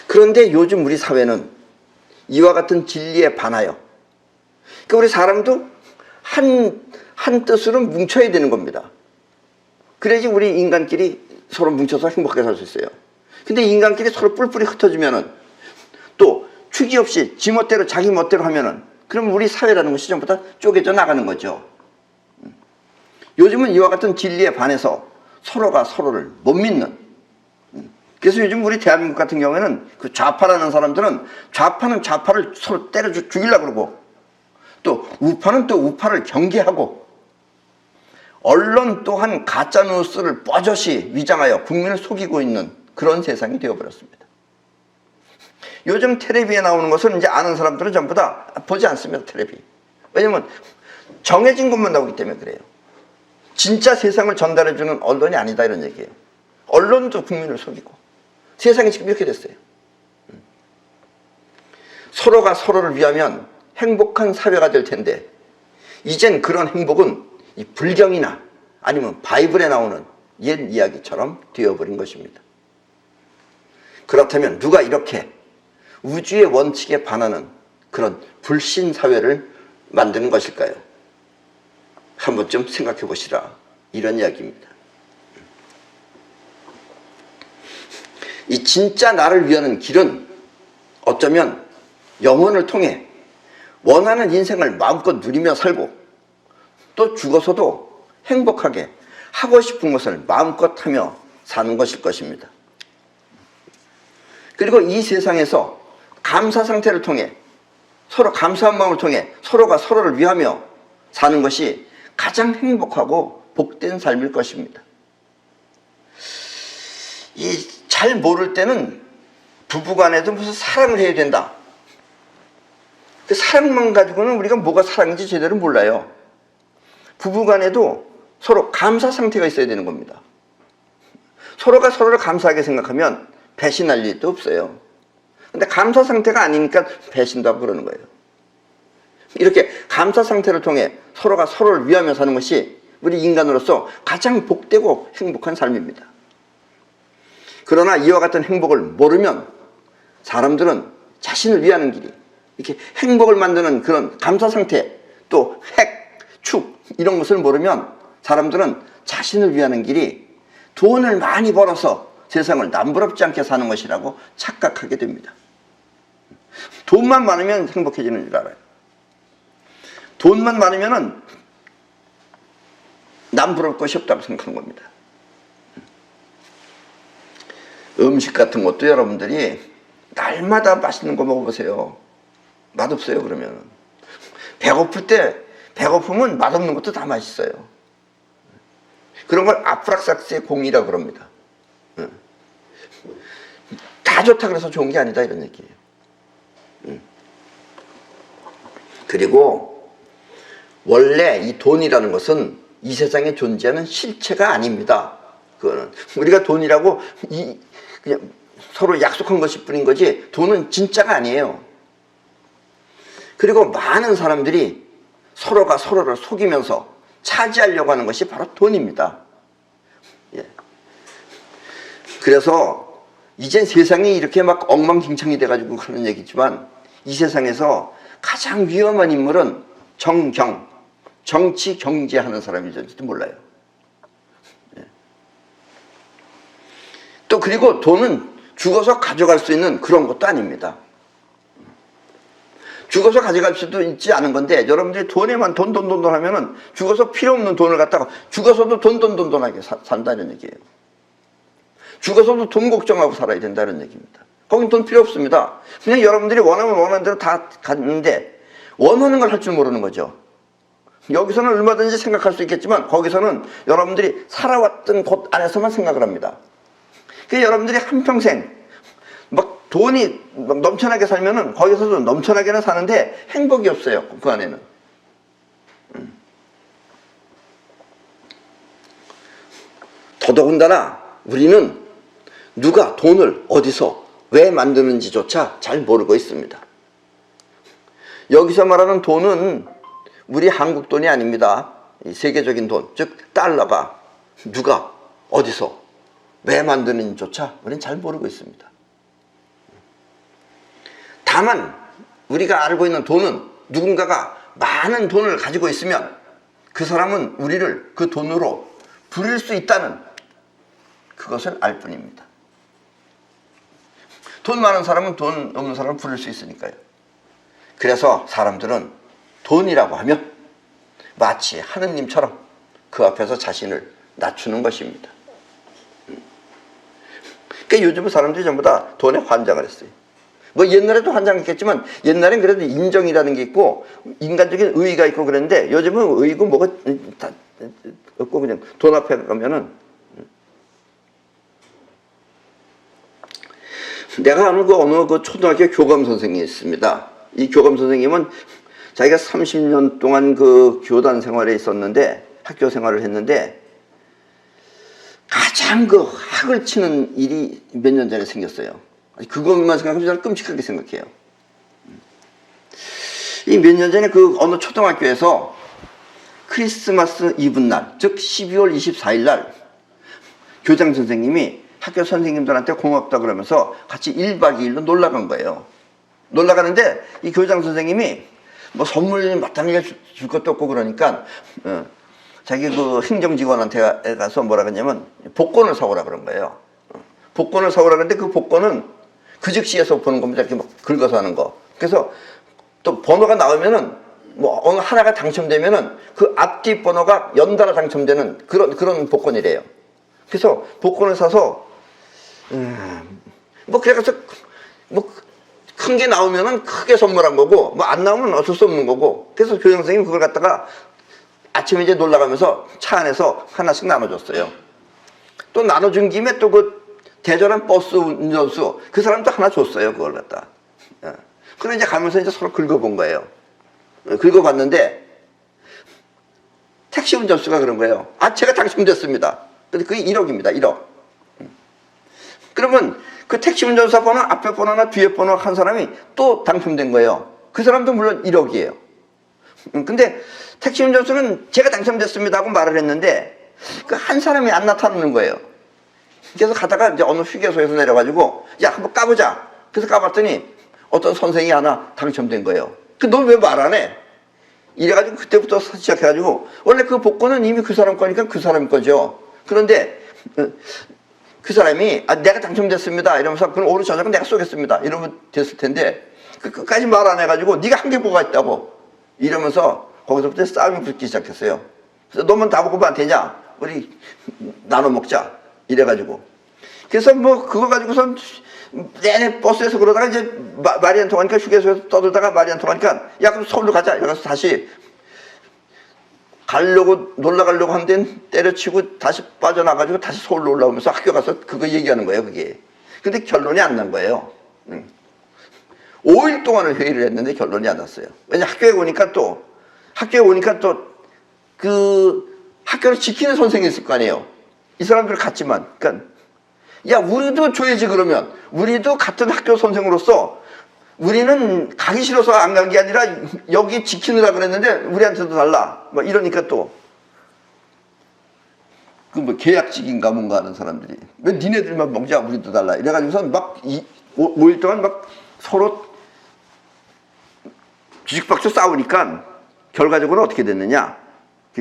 그런데 요즘 우리 사회는 이와 같은 진리에 반하여, 그러니까 우리 사람도 한 뜻으로 뭉쳐야 되는 겁니다. 그래야지 우리 인간끼리 서로 뭉쳐서 행복하게 살 수 있어요. 근데 인간끼리 서로 뿔뿔이 흩어지면은 또 축이 없이 지 멋대로 자기 멋대로 하면은 그러면 우리 사회라는 것이 전부 다 쪼개져 나가는 거죠. 요즘은 이와 같은 진리에 반해서 서로가 서로를 못 믿는, 그래서 요즘 우리 대한민국 같은 경우에는 그 좌파라는 사람들은 좌파는 좌파를 서로 때려 죽이려고 그러고 또 우파는 또 우파를 경계하고 언론 또한 가짜뉴스를 뻐젓이 위장하여 국민을 속이고 있는 그런 세상이 되어버렸습니다. 요즘 텔레비에 나오는 것을 이제 아는 사람들은 전부 다 보지 않습니다. 텔레비. 왜냐면 정해진 것만 나오기 때문에 그래요. 진짜 세상을 전달해주는 언론이 아니다, 이런 얘기예요. 언론도 국민을 속이고 세상이 지금 이렇게 됐어요. 서로가 서로를 위하면 행복한 사회가 될 텐데 이젠 그런 행복은 이 불경이나 아니면 바이블에 나오는 옛 이야기처럼 되어버린 것입니다. 그렇다면 누가 이렇게 우주의 원칙에 반하는 그런 불신 사회를 만드는 것일까요? 한 번쯤 생각해 보시라, 이런 이야기입니다. 이 진짜 나를 위하는 길은 어쩌면 영혼을 통해 원하는 인생을 마음껏 누리며 살고 또 죽어서도 행복하게 하고 싶은 것을 마음껏 하며 사는 것일 것입니다. 그리고 이 세상에서 감사 상태를 통해 서로 감사한 마음을 통해 서로가 서로를 위하며 사는 것이 가장 행복하고 복된 삶일 것입니다. 잘 모를 때는 부부간에도 무슨 사랑을 해야 된다. 그 사랑만 가지고는 우리가 뭐가 사랑인지 제대로 몰라요. 부부간에도 서로 감사 상태가 있어야 되는 겁니다. 서로가 서로를 감사하게 생각하면 배신할 일도 없어요. 근데 감사 상태가 아니니까 배신도 하고 그러는 거예요. 이렇게 감사 상태를 통해 서로가 서로를 위하며 사는 것이 우리 인간으로서 가장 복되고 행복한 삶입니다. 그러나 이와 같은 행복을 모르면 사람들은 자신을 위하는 길이, 이렇게 행복을 만드는 그런 감사 상태, 또 핵, 축, 이런 것을 모르면 사람들은 자신을 위하는 길이 돈을 많이 벌어서 세상을 남부럽지 않게 사는 것이라고 착각하게 됩니다. 돈만 많으면 행복해지는 줄 알아요. 돈만 많으면 남부러울 것이 없다고 생각하는 겁니다. 음식 같은 것도 여러분들이 날마다 맛있는 거 먹어보세요. 맛없어요, 그러면. 배고플 때, 배고프면 맛없는 것도 다 맛있어요. 그런 걸 아프락삭스의 공이라고 그럽니다. 다 좋다 그래서 좋은 게 아니다, 이런 얘기예요. 그리고 원래 이 돈이라는 것은 이 세상에 존재하는 실체가 아닙니다. 그거는 우리가 돈이라고 그냥 서로 약속한 것일 뿐인 거지 돈은 진짜가 아니에요. 그리고 많은 사람들이 서로가 서로를 속이면서 차지하려고 하는 것이 바로 돈입니다. 예. 그래서 이젠 세상이 이렇게 막 엉망진창이 돼가지고 그런 얘기지만 이 세상에서 가장 위험한 인물은 정경, 정치, 경제하는 사람일지도 몰라요. 예. 또 그리고 돈은 죽어서 가져갈 수 있는 그런 것도 아닙니다. 죽어서 가져갈 수도 있지 않은 건데 여러분들이 돈에만 돈 하면은 죽어서 필요 없는 돈을 갖다가 죽어서도 돈하게 산다는 얘기예요. 죽어서도 돈 걱정하고 살아야 된다는 얘기입니다. 거긴 돈 필요 없습니다. 그냥 여러분들이 원하는 대로 다 갔는데 원하는 걸 할 줄 모르는 거죠. 여기서는 얼마든지 생각할 수 있겠지만 거기서는 여러분들이 살아왔던 곳 안에서만 생각을 합니다. 그 여러분들이 한평생 막 돈이 막 넘쳐나게 살면은 거기서도 넘쳐나게는 사는데 행복이 없어요. 그 안에는. 더더군다나 우리는 누가 돈을 어디서 왜 만드는지조차 잘 모르고 있습니다. 여기서 말하는 돈은 우리 한국 돈이 아닙니다. 이 세계적인 돈, 즉 달러가 누가 어디서 왜 만드는지조차 우리는 잘 모르고 있습니다. 다만 우리가 알고 있는 돈은 누군가가 많은 돈을 가지고 있으면 그 사람은 우리를 그 돈으로 부릴 수 있다는 그것을 알 뿐입니다. 돈 많은 사람은 돈 없는 사람을 부릴 수 있으니까요. 그래서 사람들은 돈이라고 하면 마치 하느님처럼 그 앞에서 자신을 낮추는 것입니다. 그러니까 요즘 사람들이 전부 다 돈에 환장을 했어요. 뭐 옛날에도 환장했겠지만 옛날엔 그래도 인정이라는 게 있고 인간적인 의의가 있고 그랬는데 요즘은 의의고 뭐가 다 없고 그냥 돈 앞에 가면은. 내가 아는 어느 초등학교 교감 선생님이 있습니다. 이 교감 선생님은 자기가 30년 동안 그 교단 생활에 있었는데 학교 생활을 했는데 가장 그 학을 치는 일이 몇 년 전에 생겼어요. 그것만 생각하면 저는 끔찍하게 생각해요. 이 몇 년 전에 그 어느 초등학교에서 크리스마스 이브날, 즉 12월 24일 날 교장 선생님이 학교 선생님들한테 고맙다 그러면서 같이 1박 2일로 놀러 간 거예요. 놀러 가는데 이 교장 선생님이 뭐 선물 마땅하게 줄 것도 없고 그러니까 자기 그 행정직원한테 가서 뭐라 그러냐면 복권을 사오라 그런 거예요. 복권을 사오라 그랬는데 그 복권은 그 즉시에서 보는 겁니다. 이렇게 막 긁어서 하는 거. 그래서 또 번호가 나오면은 뭐 어느 하나가 당첨되면은 그 앞뒤 번호가 연달아 당첨되는 그런 복권이래요. 그래서 복권을 사서 뭐 그래서 뭐 큰 게 나오면은 크게 선물한 거고 뭐 안 나오면 어쩔 수 없는 거고. 그래서 교장 선생님 그걸 갖다가 아침에 이제 놀러 가면서 차 안에서 하나씩 나눠줬어요. 또 나눠준 김에 또 그 대절한 버스 운전수 그 사람도 하나 줬어요. 그걸 갖다. 그래 이제 가면서 이제 서로 긁어본 거예요. 긁어봤는데 택시 운전수가 그런 거예요. 아, 제가 당첨됐습니다. 근데 그게 1억입니다. 1억. 그러면 그 택시 운전사 번호, 앞에 번호나 뒤에 번호 한 사람이 또 당첨된 거예요. 그 사람도 물론 1억이에요. 근데 택시 운전수는 제가 당첨됐습니다 하고 말을 했는데 그 한 사람이 안 나타나는 거예요. 그래서 가다가 이제 어느 휴게소에서 내려가지고 야, 한번 까보자. 그래서 까봤더니 어떤 선생이 하나 당첨된 거예요. 그 너 왜 말 안 해? 이래가지고 그때부터 시작해가지고 원래 그 복권은 이미 그 사람 거니까 그 사람 거죠. 그런데 그 사람이 아, 내가 당첨됐습니다 이러면서 그럼 오늘 저녁은 내가 쏘겠습니다 이러면 됐을 텐데 끝까지 말 안 해가지고 네가 한 게 뭐가 있다고 이러면서 거기서부터 싸움이 붙기 시작했어요. 그래서 너만 다 먹으면 안 되냐? 우리 나눠 먹자 이래가지고 그래서 뭐 그거 가지고선 내내 버스에서 그러다가 이제 말이 안 통하니까 휴게소에서 떠들다가 말이 안 통하니까 야 그럼 서울로 가자 이래서 다시 가려고 놀러 가려고 한 데는 때려치고 다시 빠져나가지고 다시 서울로 올라오면서 학교 가서 그거 얘기하는 거예요. 그게. 근데 결론이 안 난 거예요. 5일 동안을 회의를 했는데 결론이 안 났어요. 왜냐 학교에 오니까 또 그 학교를 지키는 선생이 있을 거 아니에요. 이 사람들 같지만 그러니까 야 우리도 줘야지. 그러면 우리도 같은 학교 선생으로서 우리는 가기 싫어서 안 간 게 아니라 여기 지키느라 그랬는데 우리한테도 달라. 뭐 이러니까 또 그 뭐 계약직인가 뭔가 하는 사람들이 왜 니네들만 먹자 우리도 달라 이래가지고서 막 5일 동안 막 서로 뒤죽박죽 싸우니까 결과적으로 어떻게 됐느냐?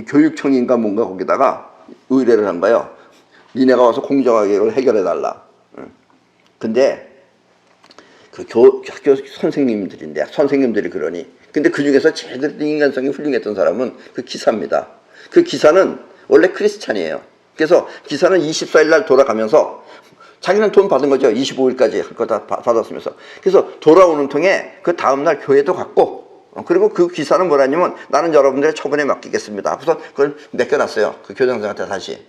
교육청인가 뭔가 거기다가 의뢰를 한 거예요. 니네가 와서 공정하게 이걸 해결해 달라. 근데 그 학교 선생님들이 그러니. 근데 그 중에서 제일 인간성이 훌륭했던 사람은 그 기사입니다. 그 기사는 원래 크리스찬이에요. 그래서 기사는 24일 날 돌아가면서 자기는 돈 받은 거죠. 25일까지 할 거 다 받았으면서. 그래서 돌아오는 통에 그 다음날 교회도 갔고 그리고 그 기사는 뭐라냐면 나는 여러분들의 처분에 맡기겠습니다. 우선 그걸 맡겨놨어요. 그 교장선생한테 다시.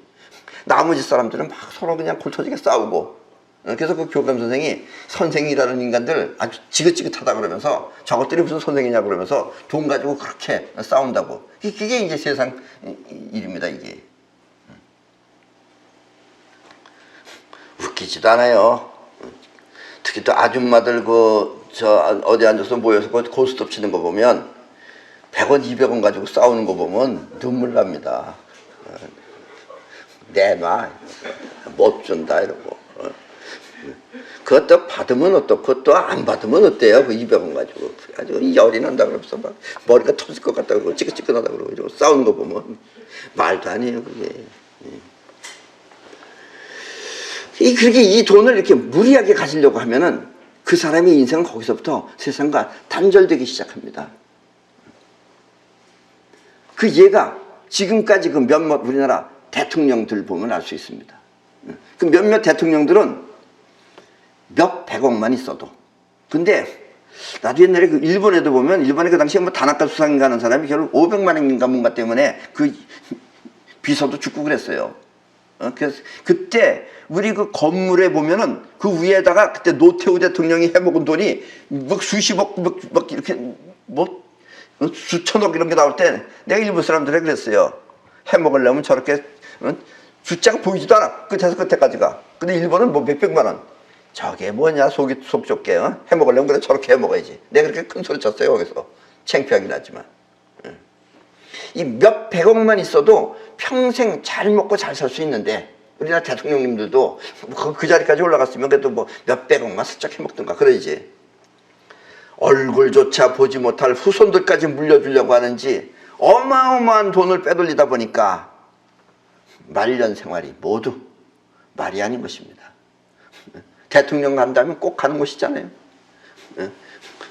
나머지 사람들은 막 서로 그냥 골 터지게 싸우고. 그래서 그 교감 선생이 선생이라는 인간들 아주 지긋지긋하다 그러면서 저것들이 무슨 선생이냐 그러면서 돈 가지고 그렇게 싸운다고. 그게 이제 세상 일입니다, 이게. 웃기지도 않아요. 특히 또 아줌마들 어디 앉아서 모여서 고스톱 치는 거 보면 100원, 200원 가지고 싸우는 거 보면 눈물 납니다. 내놔. 못 준다, 이러고. 그것도 받으면 어떻고, 그것도 안 받으면 어때요? 그 200원 가지고. 그래가지고 열이 난다 그러면서 막 머리가 터질 것 같다 그러고, 찌긋찌긋하다 그러고, 싸우는 거 보면 말도 아니에요, 그게. 그렇게 이 돈을 이렇게 무리하게 가지려고 하면은 그 사람의 인생은 거기서부터 세상과 단절되기 시작합니다. 그 얘가 지금까지 그 몇몇 우리나라 대통령들 보면 알 수 있습니다. 그 몇몇 대통령들은 몇 백억만 있어도. 근데 나도 옛날에 그 일본에도 보면 일본에 그 당시에 뭐 다나카 수상인가 하는 사람이 결국 500만 원인가 뭔가 때문에 그 비서도 죽고 그랬어요. 그래서 그때 우리 그 건물에 보면은 그 위에다가 그때 노태우 대통령이 해먹은 돈이 막 수십억 막 이렇게 뭐 수천억 이런 게 나올 때 내가 일본 사람들에 그랬어요. 해먹으려면 저렇게 숫자가 보이지도 않아. 끝에서 끝에까지가. 근데 일본은 뭐 몇백만 원. 저게 뭐냐 속 좁게 해먹으려면 그래 저렇게 해먹어야지. 내가 그렇게 큰 소리 쳤어요 거기서. 창피하긴 하지만. 이 몇 백억만 있어도 평생 잘 먹고 잘 살 수 있는데 우리나라 대통령님들도 그 자리까지 올라갔으면 그래도 뭐 몇 백억만 슬쩍 해먹든가 그러지. 얼굴조차 보지 못할 후손들까지 물려주려고 하는지 어마어마한 돈을 빼돌리다 보니까 말년 생활이 모두 말이 아닌 것입니다. 대통령 간다면 꼭 가는 곳이잖아요.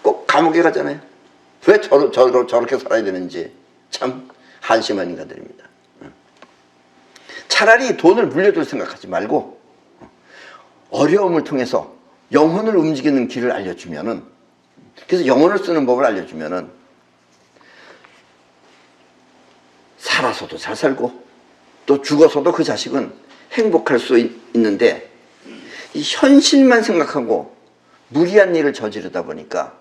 꼭 감옥에 가잖아요. 왜 저렇게 살아야 되는지 참 한심한 인간들입니다. 차라리 돈을 물려줄 생각하지 말고 어려움을 통해서 영혼을 움직이는 길을 알려주면은, 그래서 영혼을 쓰는 법을 알려주면은 살아서도 잘 살고 또 죽어서도 그 자식은 행복할 수 있는데, 이 현실만 생각하고 무리한 일을 저지르다 보니까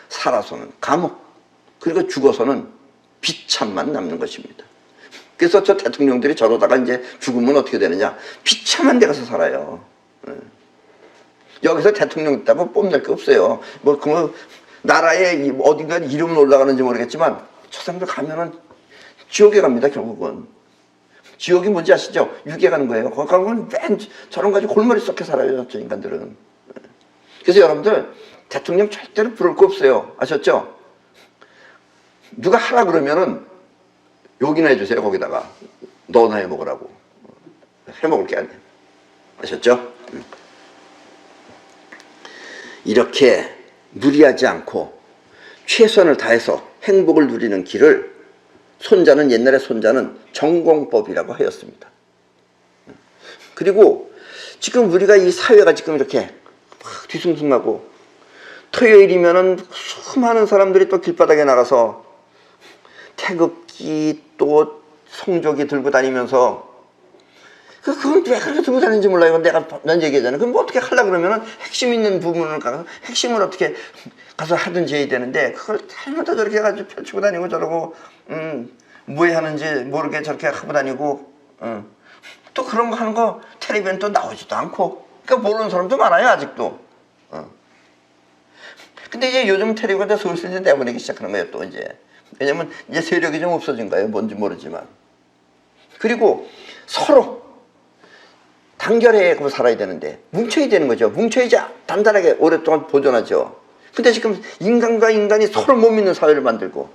살아서는 감옥, 그리고 죽어서는 비참만 남는 것입니다. 그래서 저 대통령들이 저러다가 이제 죽으면 어떻게 되느냐, 비참한 데 가서 살아요. 여기서 대통령 있다고 뽐낼 게 없어요. 뭐 나라에 어딘가 이름은 올라가는지 모르겠지만 저 사람들 가면은 지옥에 갑니다. 결국은 지옥이 뭔지 아시죠? 육에 가는 거예요. 거기 가면 맨 저런 가지고 골머리 썩게 살아요, 저 인간들은. 그래서 여러분들 대통령 절대로 부를 거 없어요. 아셨죠? 누가 하라 그러면은 욕이나 해주세요. 거기다가 너나 해먹으라고. 해먹을 게 아니에요. 아셨죠? 이렇게 무리하지 않고 최선을 다해서 행복을 누리는 길을 옛날에 손자는 전공법이라고 하였습니다. 그리고 지금 우리가 이 사회가 지금 이렇게 막 뒤숭숭하고, 토요일이면은 수많은 사람들이 또 길바닥에 나가서 태극기 또 성조기 들고 다니면서, 그건 왜 그렇게 들고 다니는지 몰라요. 이건 내가 난 얘기하잖아요. 그럼 뭐 어떻게 하려고 그러면은 핵심 있는 부분을 가서 핵심을 어떻게 가서 하든지 해야 되는데, 그걸 잘못다 저렇게 해가지고 펼치고 다니고 저러고, 뭐 하는지 모르게 저렇게 하고 다니고, 또 그런 거 하는 거 텔레비전 또 나오지도 않고, 그러니까 모르는 사람도 많아요, 아직도. 근데 이제 요즘 텔레비전에 슬슬 이제 내보내기 시작하는 거예요, 또 이제. 왜냐면 이제 세력이 좀 없어진 거예요, 뭔지 모르지만. 그리고 서로 단결해 살아야 되는데 뭉쳐야 되는 거죠. 뭉쳐야지 단단하게 오랫동안 보존하죠. 근데 지금 인간과 인간이 서로 못 믿는 사회를 만들고,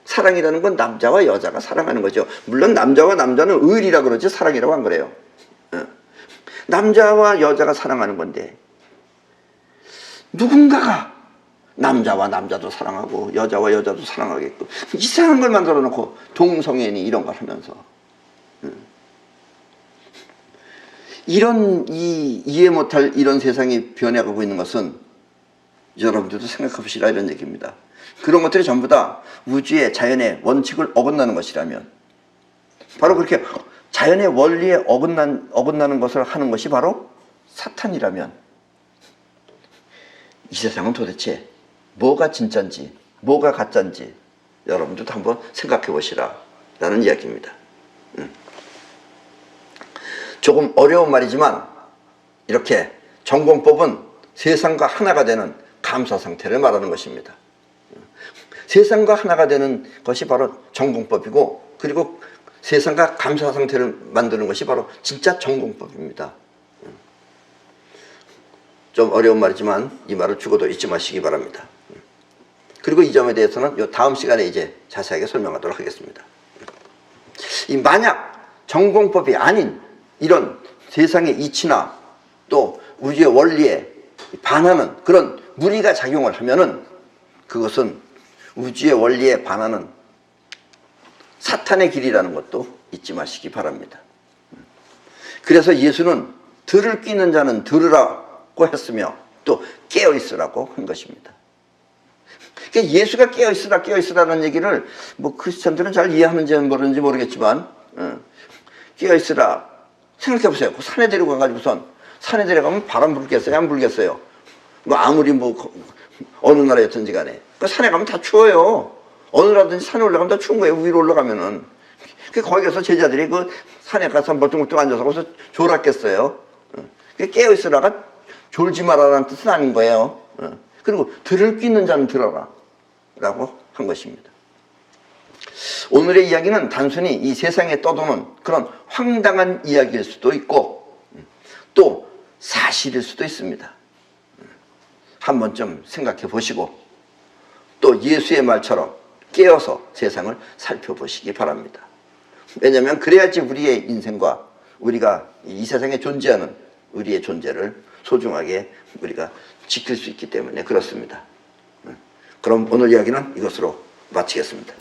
사랑이라는 건 남자와 여자가 사랑하는 거죠. 물론 남자와 남자는 의리라 그러지 사랑이라고 안 그래요. 남자와 여자가 사랑하는 건데, 누군가가 남자와 남자도 사랑하고 여자와 여자도 사랑하겠고 이상한 걸 만들어 놓고 동성애니 이런 걸 하면서, 이해 못할 이런 세상이 변해가고 있는 것은 여러분들도 생각해 보시라 이런 얘기입니다. 그런 것들이 전부 다 우주의 자연의 원칙을 어긋나는 것이라면, 바로 그렇게 자연의 원리에 어긋나는 것을 하는 것이 바로 사탄이라면, 이 세상은 도대체 뭐가 진짜인지 뭐가 가짜인지 여러분들도 한번 생각해 보시라 라는 이야기입니다. 조금 어려운 말이지만 이렇게 전공법은 세상과 하나가 되는 감사 상태를 말하는 것입니다. 세상과 하나가 되는 것이 바로 전공법이고, 그리고 세상과 감사 상태를 만드는 것이 바로 진짜 전공법입니다. 좀 어려운 말이지만 이 말을 죽어도 잊지 마시기 바랍니다. 그리고 이 점에 대해서는 이 다음 시간에 이제 자세하게 설명하도록 하겠습니다. 이 만약 전공법이 아닌 이런 세상의 이치나 또 우주의 원리에 반하는 그런 무리가 작용을 하면은, 그것은 우주의 원리에 반하는 사탄의 길이라는 것도 잊지 마시기 바랍니다. 그래서 예수는 들을 끼는 자는 들으라고 했으며 또 깨어있으라고 한 것입니다. 그러니까 예수가 깨어있으라는 얘기를 뭐 크리스천들은 잘 이해하는지 모르는지 모르겠지만, 깨어있으라 생각해보세요. 그 산에 데리고 가가지고선 산에 데려가면 바람 불겠어요? 안 불겠어요? 뭐 아무리 뭐 어느 나라였든지 간에 그 산에 가면 다 추워요. 어느 나라든지 산에 올라가면 다 추운 거예요. 위로 올라가면은. 거기 가서 제자들이 그 산에 가서 멀뚱멀뚱 앉아서 거기서 졸았겠어요. 깨어있으라가 졸지 말아라는 뜻은 아닌 거예요. 그리고 들을 귀 있는 자는 들어라 라고 한 것입니다. 오늘의 이야기는 단순히 이 세상에 떠도는 그런 황당한 이야기일 수도 있고 또 사실일 수도 있습니다. 한 번쯤 생각해 보시고 또 예수의 말처럼 깨어서 세상을 살펴보시기 바랍니다. 왜냐하면 그래야지 우리의 인생과 우리가 이 세상에 존재하는 우리의 존재를 소중하게 우리가 지킬 수 있기 때문에 그렇습니다. 그럼 오늘 이야기는 이것으로 마치겠습니다.